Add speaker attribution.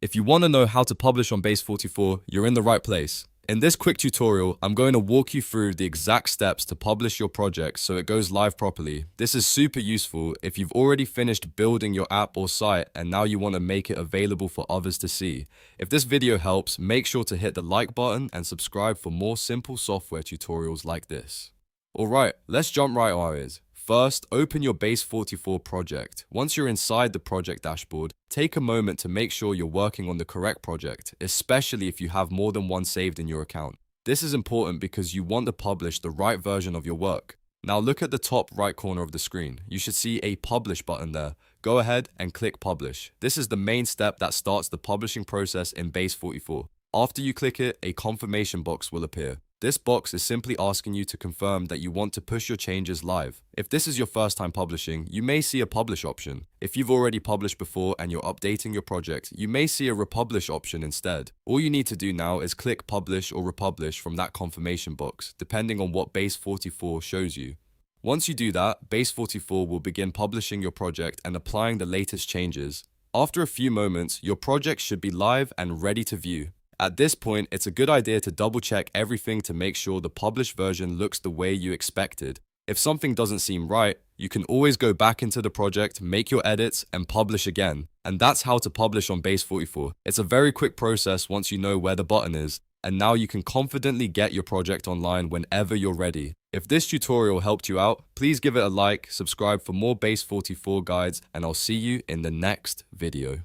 Speaker 1: If you want to know how to publish on Base44, you're in the right place. In this quick tutorial, I'm going to walk you through the exact steps to publish your project so it goes live properly. This is super useful if you've already finished building your app or site and now you want to make it available for others to see. If this video helps, make sure to hit the like button and subscribe for more simple software tutorials like this. Alright, let's jump right on it. First, open your Base44 project. Once you're inside the project dashboard, take a moment to make sure you're working on the correct project, especially if you have more than one saved in your account. This is important because you want to publish the right version of your work. Now look at the top right corner of the screen. You should see a publish button there. Go ahead and click publish. This is the main step that starts the publishing process in Base44. After you click it, a confirmation box will appear. This box is simply asking you to confirm that you want to push your changes live. If this is your first time publishing, you may see a publish option. If you've already published before and you're updating your project, you may see a Republish option instead. All you need to do now is click publish or Republish from that confirmation box, depending on what Base44 shows you. Once you do that, Base44 will begin publishing your project and applying the latest changes. After a few moments, your project should be live and ready to view. At this point, it's a good idea to double check everything to make sure the published version looks the way you expected. If something doesn't seem right, you can always go back into the project, make your edits, and publish again. And that's how to publish on Base44. It's a very quick process once you know where the button is, and now you can confidently get your project online whenever you're ready. If this tutorial helped you out, please give it a like, subscribe for more Base44 guides, and I'll see you in the next video.